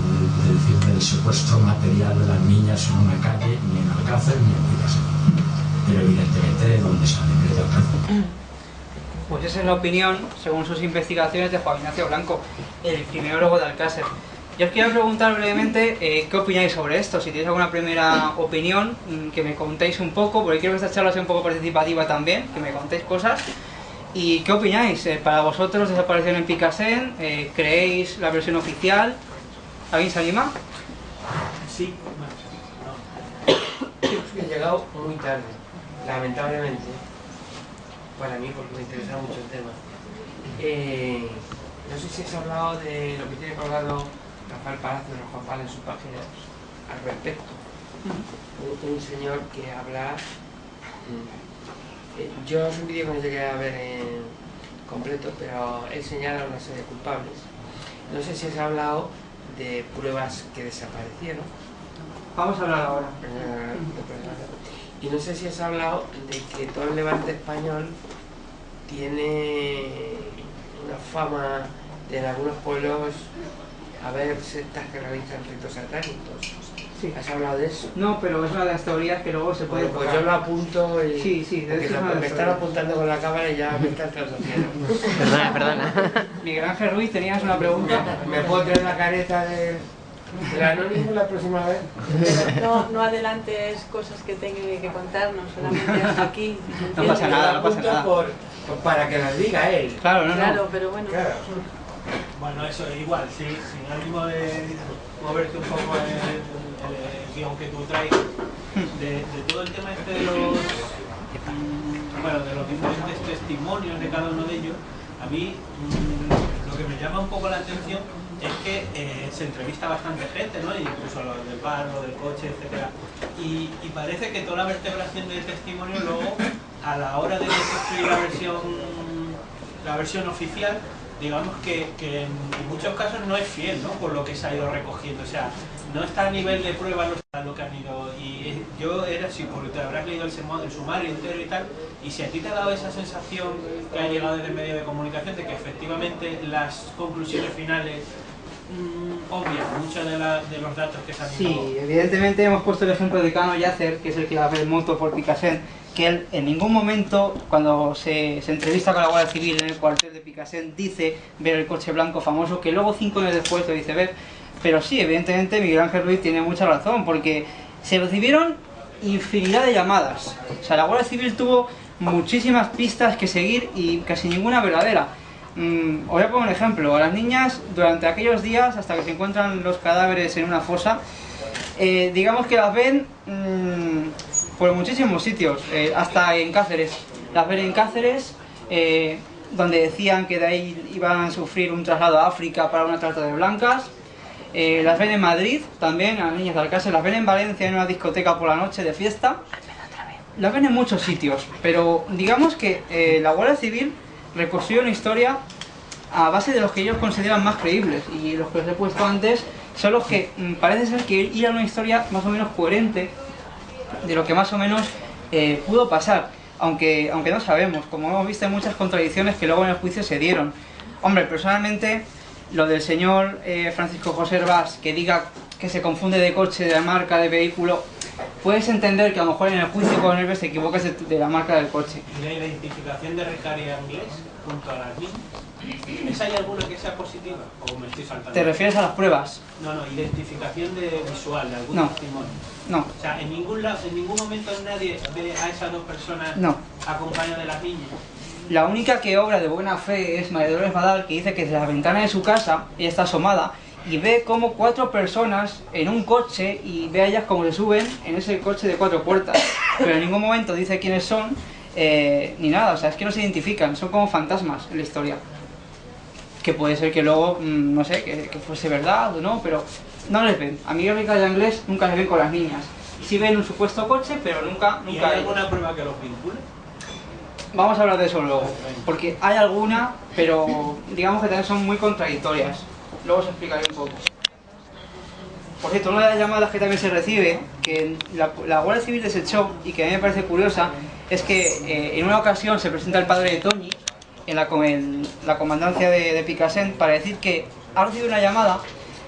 del secuestro material de las niñas en una calle, ni en Alcácer, ni en Picasso. Pero evidentemente de dónde salen es de Alcácer. Pues esa es la opinión, según sus investigaciones, de Juan Ignacio Blanco, el criminólogo de Alcácer. Yo os quiero preguntar brevemente qué opináis sobre esto, si tenéis alguna primera opinión, que me contéis un poco, porque quiero que esta charla sea un poco participativa también, que me contéis cosas. ¿Y qué opináis? ¿Para vosotros desaparecieron en Picassent? ¿Creéis la versión oficial? ¿Alguien se anima? Sí. He llegado muy tarde, lamentablemente, para mí, porque me interesa mucho el tema. No sé si has hablado de lo que tiene colgado Rafael Palacio de Juan Pal en sus páginas al respecto. Un señor que habla... yo es un vídeo que no llegué a ver en completo, pero él señala una serie de culpables. No sé si has hablado de pruebas que desaparecieron. Vamos a hablar ahora. Y no sé si has hablado de que todo el levante español tiene una fama de en algunos pueblos haber sectas que realizan ritos satánicos. Sí. ¿Has hablado de eso? No, pero es una de las teorías que luego se puede Bueno, pues tocar. yo lo apunto y... Sí, de hecho es una de me las están teorías. apuntando con la cámara y ya me están traduciendo. Perdona. Miguel Ángel Ruiz, ¿tenías una pregunta? ¿Me puedo traer la careta del anónimo la próxima vez? Pero no adelantes cosas que tenga que contarnos, solamente hasta aquí. No pasa nada, no pasa Apunto nada. para que las diga él. Claro, no. Claro, pero bueno. Claro. Bueno, eso igual, sí, sin ánimo de moverte un poco el guión que tú traes, de todo el tema este de los diferentes testimonios de cada uno de ellos. A mí lo que me llama un poco la atención es que se entrevista bastante gente, ¿no? Incluso los del bar, los del coche, etcétera. Y parece que toda la vertebración del testimonio luego, a la hora de construir la versión oficial, digamos que en muchos casos no es fiel, ¿no? Por lo que se ha ido recogiendo, o sea, no está a nivel de prueba lo que han ido, y yo era así, porque te habrás leído el sumario entero y tal, y si a ti te ha dado esa sensación que ha llegado desde el medio de comunicación de que efectivamente las conclusiones finales obvian muchos de los datos que se han ido... Sí, evidentemente hemos puesto el ejemplo de Cano Yacer, que es el que va a ver moto por Picassent, que él en ningún momento, cuando se entrevista con la Guardia Civil en el cuartel de Picassent, dice ver el coche blanco famoso, que luego 5 años después lo dice ver. Pero sí, evidentemente Miguel Ángel Ruiz tiene mucha razón, porque se recibieron infinidad de llamadas. O sea, la Guardia Civil tuvo muchísimas pistas que seguir y casi ninguna verdadera. Os voy a poner un ejemplo. A las niñas, durante aquellos días, hasta que se encuentran los cadáveres en una fosa, digamos que las ven por muchísimos sitios, hasta en Cáceres. Las ven en Cáceres, donde decían que de ahí iban a sufrir un traslado a África para una trata de blancas. Las ven en Madrid, también, a las niñas de Alcácer. Las ven en Valencia en una discoteca por la noche de fiesta. Las ven en muchos sitios, pero digamos que la Guardia Civil reconstruye una historia a base de los que ellos consideran más creíbles, y los que os he puesto antes son los que parece ser que ir a una historia más o menos coherente de lo que más o menos pudo pasar, aunque no sabemos, como hemos visto, hay muchas contradicciones que luego en el juicio se dieron. Hombre, personalmente, lo del señor Francisco José Herbás, que diga que se confunde de coche, de marca, de vehículo, puedes entender que a lo mejor en el juicio con Herbás se equivocas de la marca del coche. ¿Y la identificación de Recaria Inglés junto a las niñas? ¿Es hay alguna que sea positiva o me estoy saltando? ¿Te refieres a las pruebas? No, identificación visual de algún No. testimonio. No. O sea, en ningún momento nadie ve a esas dos personas No. acompañadas de las niñas. La única que obra de buena fe es María Dolores Badal, que dice que desde la ventana de su casa, ella está asomada, y ve como 4 personas en un coche, y ve a ellas como se suben en ese coche de 4 puertas. Pero en ningún momento dice quiénes son, ni nada, o sea, es que no se identifican, son como fantasmas en la historia. Que puede ser que luego, no sé, que fuese verdad o no, pero no les ven. A Miguel Recaria Inglés nunca les ven con las niñas. sí ven un supuesto coche, pero nunca ¿Y hay alguna prueba que los vincule? Vamos a hablar de eso luego, porque hay alguna, pero digamos que también son muy contradictorias. Luego os explicaré un poco. Por cierto, una de las llamadas que también se recibe, que la Guardia Civil desechó y que a mí me parece curiosa, es que en una ocasión se presenta el padre de Toñi en la comandancia de Picassent para decir que ha recibido una llamada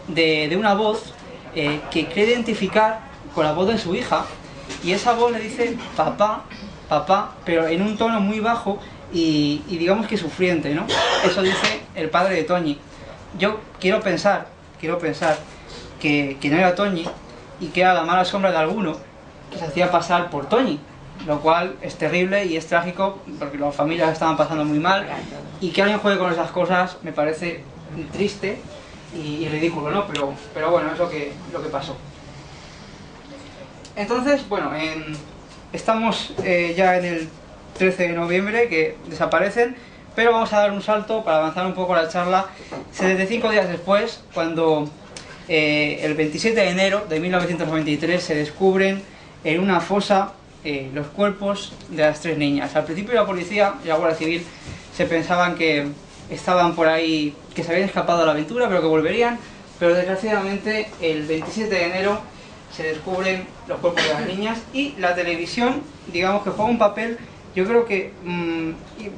de una voz que cree identificar con la voz de su hija, y esa voz le dice papá, papá, pero en un tono muy bajo y digamos que sufriente, ¿no? Eso dice el padre de Toñi. Yo quiero pensar que no era Toñi y que era la mala sombra de alguno que se hacía pasar por Toñi, lo cual es terrible y es trágico porque las familias estaban pasando muy mal, y que alguien juegue con esas cosas me parece triste y ridículo, ¿no? Pero bueno, es lo que pasó. Entonces, bueno, estamos ya en el 13 de noviembre, que desaparecen, pero vamos a dar un salto para avanzar un poco la charla. 75 días después, cuando el 27 de enero de 1993 se descubren en una fosa los cuerpos de las 3 niñas. Al principio la policía y la Guardia Civil se pensaban que estaban por ahí, que se habían escapado a la aventura, pero que volverían, pero desgraciadamente el 27 de enero se descubren los cuerpos de las niñas, y la televisión, digamos que juega un papel, yo creo que,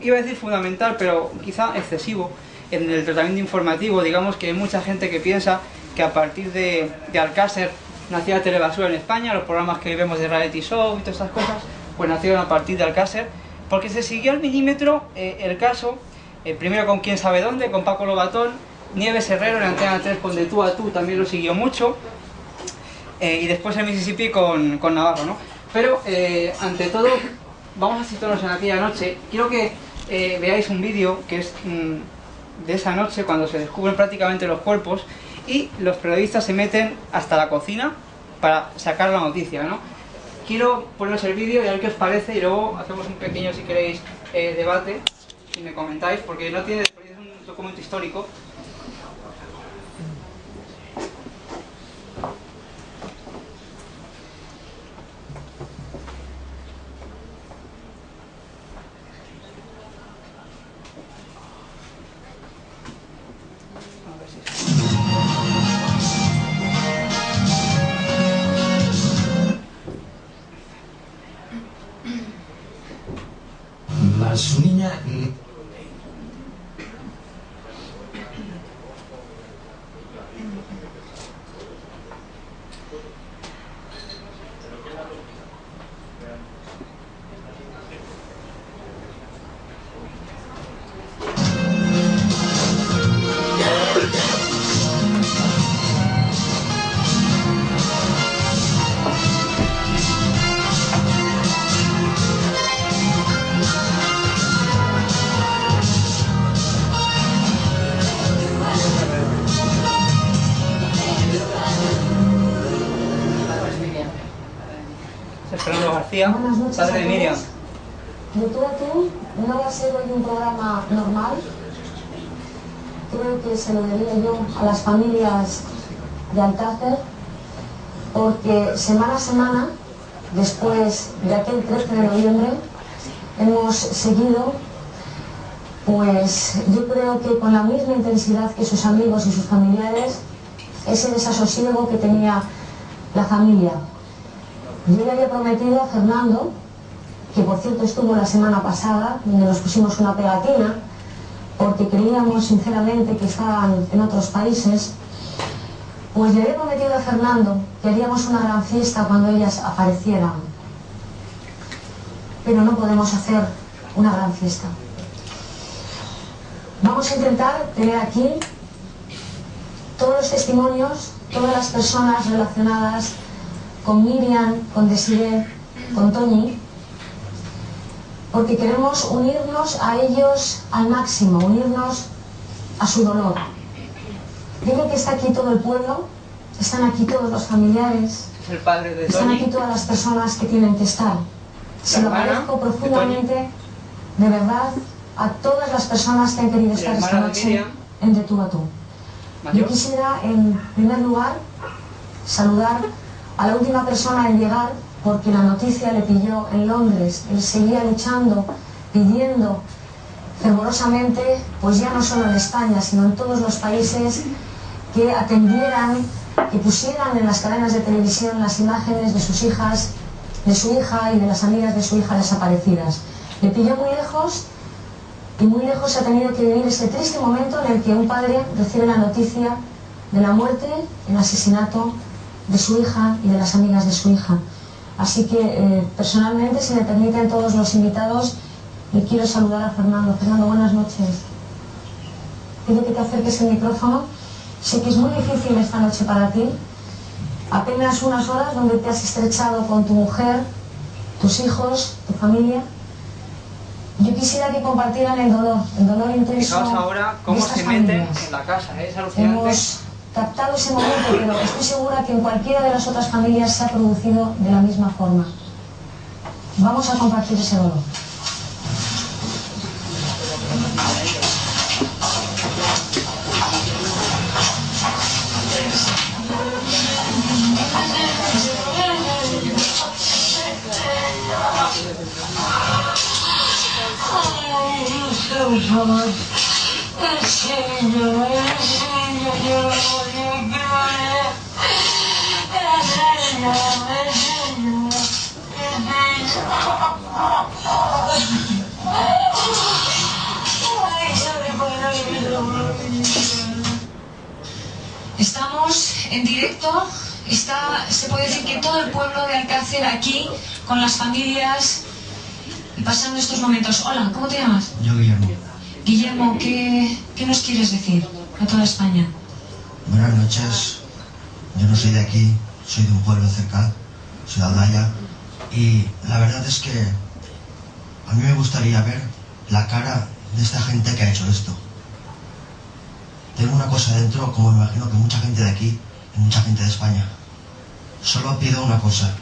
iba a decir fundamental, pero quizá excesivo, en el tratamiento informativo. Digamos que hay mucha gente que piensa que a partir de Alcácer nacía Telebasura en España, los programas que vemos de reality show y todas esas cosas, pues nacieron a partir de Alcácer, porque se siguió al milímetro el caso, primero con Quién sabe dónde, con Paco Lobatón, Nieves Herrero en Antena 3 con De tú a tú también lo siguió mucho, y después en Mississippi con Navarro, ¿no? Pero ante todo, vamos a situarnos en aquella noche. Quiero que veáis un vídeo que es de esa noche, cuando se descubren prácticamente los cuerpos y los periodistas se meten hasta la cocina para sacar la noticia, ¿no? Quiero poneros el vídeo y a ver qué os parece, y luego hacemos un pequeño, si queréis, debate, si me comentáis, porque no tiene desperdicio, es un documento histórico. Las niñas... Fernando García, Buenas noches padre de a todos. Miriam. De tú a tú no va a ser hoy un programa normal. Creo que se lo diría yo a las familias de Alcácer, porque semana a semana, después de aquel 13 de noviembre, hemos seguido, pues yo creo que con la misma intensidad que sus amigos y sus familiares, ese desasosiego que tenía la familia. Yo le había prometido a Fernando, que por cierto estuvo la semana pasada, donde nos pusimos una pegatina, porque creíamos sinceramente que estaban en otros países, pues le había prometido a Fernando que haríamos una gran fiesta cuando ellas aparecieran. Pero no podemos hacer una gran fiesta. Vamos a intentar tener aquí todos los testimonios, todas las personas relacionadas con Miriam, con Desiree, con Toñi, porque queremos unirnos a ellos al máximo, unirnos a su dolor. Yo creo que está aquí todo el pueblo, están aquí todos los familiares, Es el padre de están Toñi. aquí todas las personas que tienen que estar. Se lo hermana agradezco de profundamente, de verdad, a todas las personas que han querido estar esta hermana de noche Miriam. en De tú a tú. Yo Mayor. quisiera, en primer lugar, saludar a la última persona en llegar, porque la noticia le pilló en Londres. Él seguía luchando, pidiendo fervorosamente, pues ya no solo en España, sino en todos los países, que atendieran, que pusieran en las cadenas de televisión las imágenes de sus hijas, de su hija y de las amigas de su hija desaparecidas. Le pilló muy lejos, y muy lejos ha tenido que vivir ese triste momento en el que un padre recibe la noticia de la muerte, el asesinato de su hija y de las amigas de su hija. Así que, personalmente, si me permiten todos los invitados, le quiero saludar a Fernando. Fernando, buenas noches. Pido que te acerques el micrófono. Sé que es muy difícil esta noche para ti. Apenas unas horas donde te has estrechado con tu mujer, tus hijos, tu familia. Yo quisiera que compartieran el dolor intenso. Fijaos ahora cómo se meten en la casa, es alucinante. Hemos captado ese momento, pero estoy segura que en cualquiera de las otras familias se ha producido de la misma forma. Vamos a compartir ese dolor. Estamos en directo, se puede decir que todo el pueblo de Alcácer aquí, con las familias, pasando estos momentos. Hola, ¿cómo te llamas? Yo, Guillermo. Guillermo, ¿qué nos quieres decir a toda España? Buenas noches. Yo no soy de aquí, soy de un pueblo cerca, soy de Aldaya, y la verdad es que a mí me gustaría ver la cara de esta gente que ha hecho esto. Tengo una cosa dentro, como me imagino que mucha gente de aquí y mucha gente de España. Solo pido una cosa.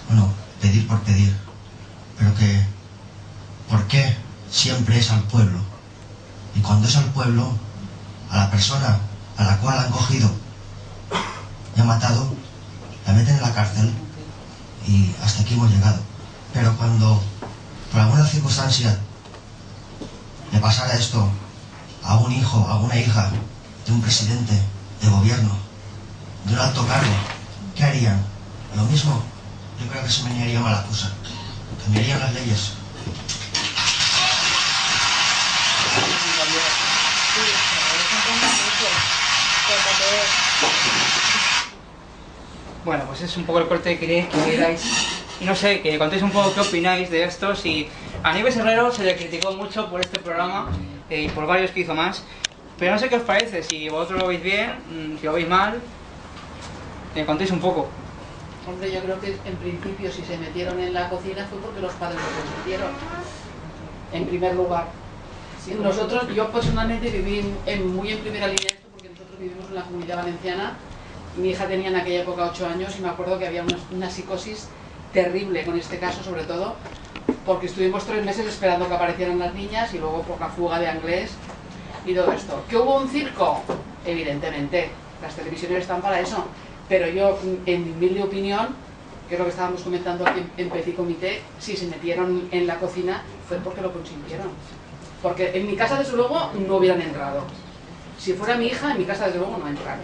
Bueno, pedir por pedir. Pero que, ¿por qué siempre es al pueblo? Y cuando es al pueblo, a la persona a la cual han cogido y han matado, la meten en la cárcel y hasta aquí hemos llegado. Pero cuando, por alguna circunstancia, le pasara esto a un hijo, a una hija de un presidente de gobierno, de un alto cargo, ¿qué harían? Lo mismo. Yo creo que se menearía mala cosa. Cambiarían las leyes. Bueno, pues es un poco el corte que queráis. No sé, que contéis un poco qué opináis de esto. Si a Nieves Herrero se le criticó mucho por este programa y por varios que hizo más, pero no sé qué os parece, si vosotros lo veis bien, si lo veis mal, contéis un poco. Hombre, yo creo que en principio si se metieron en la cocina fue porque los padres lo permitieron, en primer lugar. Sí, nosotros, yo personalmente viví muy en primera línea esto porque nosotros vivimos en la Comunidad Valenciana. Mi hija tenía en aquella época 8 años y me acuerdo que había una psicosis terrible con este caso, sobre todo porque estuvimos 3 meses esperando que aparecieran las niñas y luego por la fuga de Anglés y todo esto. ¿Que hubo un circo? Evidentemente, las televisiones están para eso, pero yo, en mi humilde opinión, que es lo que estábamos comentando aquí en Petit Comité, si se metieron en la cocina fue porque lo consintieron. Porque en mi casa, desde luego, no hubieran entrado. Si fuera mi hija, en mi casa, desde luego, no entraron.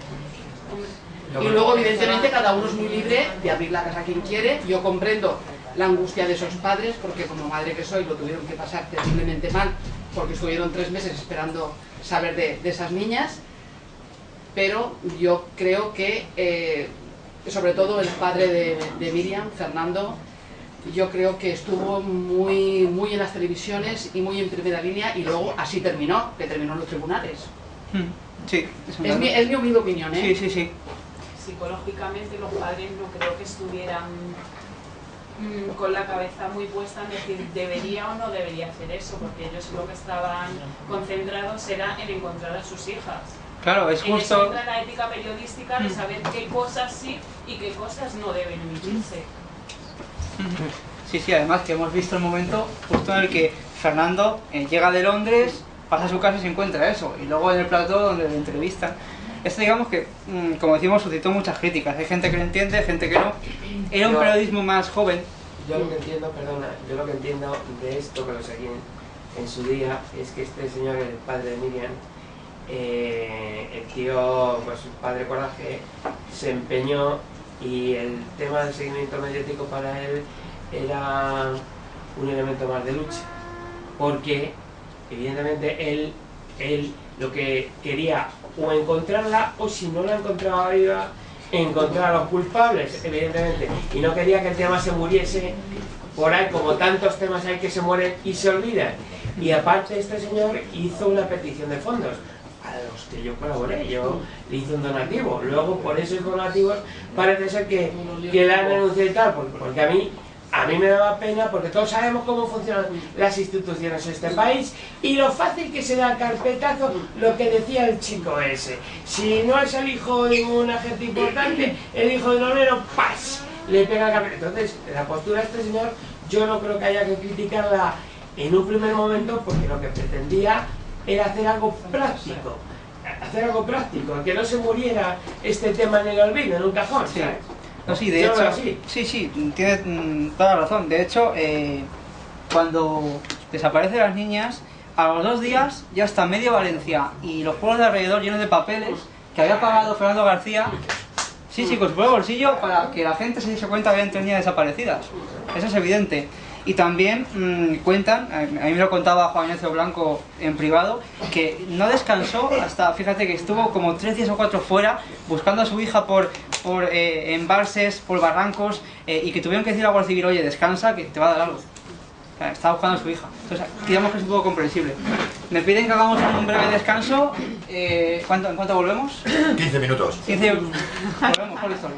Y luego, evidentemente, cada uno es muy libre de abrir la casa a quien quiere. Yo comprendo la angustia de esos padres, porque como madre que soy, lo tuvieron que pasar terriblemente mal, porque estuvieron 3 meses esperando saber de esas niñas. Pero yo creo que, sobre todo el padre de Miriam, Fernando, yo creo que estuvo muy en las televisiones y muy en primera línea, y luego así terminó, que terminó en los tribunales. Sí, es mi humilde opinión, ¿eh? Sí, sí. Psicológicamente los padres no creo que estuvieran con la cabeza muy puesta en decir debería o no debería hacer eso, porque ellos lo que estaban concentrados era en encontrar a sus hijas. Claro, es justo. En eso entra la ética periodística de saber qué cosas sí y qué cosas no deben emitirse. Sí, sí, además que hemos visto el momento justo en el que Fernando llega de Londres, pasa a su casa y se encuentra eso, y luego en el plató donde le entrevistan. Esto digamos que, como decimos, suscitó muchas críticas. Hay gente que lo entiende, gente que no. Era un periodismo más joven. Yo lo que entiendo, perdona, yo lo que entiendo de esto que lo seguí en su día es que este señor, el padre de Miriam, el tío, pues su padre Coraje, se empeñó y el tema del seguimiento mediático para él era un elemento más de lucha, porque evidentemente él lo que quería o encontrarla, o si no la encontraba iba encontrar a los culpables, evidentemente, y no quería que el tema se muriese por ahí, como tantos temas hay que se mueren y se olvidan. Y aparte este señor hizo una petición de fondos a los que yo colaboré, yo le hice un donativo, luego por esos donativos parece ser que la han denunciado y tal, porque a mí me daba pena, porque todos sabemos cómo funcionan las instituciones en este país y lo fácil que se da el carpetazo, lo que decía el chico ese. Si no es el hijo de un agente importante, el hijo de un obrero, ¡pas!, le pega el carpetazo. Entonces, la postura de este señor, yo no creo que haya que criticarla en un primer momento, porque lo que pretendía era hacer algo práctico. Que no se muriera este tema en el olvido, en un cajón, Sí. ¿sabes? No, sí, de hecho, sí, tiene toda la razón. De hecho, cuando desaparecen las niñas, a los 2 días ya está medio Valencia y los pueblos de alrededor llenos de papeles que había pagado Fernando García, con su propio bolsillo, para que la gente se diese cuenta que habían 3 niñas desaparecidas. Eso es evidente. Y también cuentan, a mí me lo contaba Juan Ignacio Blanco en privado, que no descansó hasta, fíjate, que estuvo como 3 días o 4 fuera buscando a su hija por embalses, por barrancos, y que tuvieron que decir a la Guardia Civil: oye, descansa, que te va a dar algo. O sea, estaba buscando a su hija. Entonces, digamos que es un poco comprensible. Me piden que hagamos un breve descanso. ¿En cuánto volvemos? 15 minutos. 15 volvemos con la historia.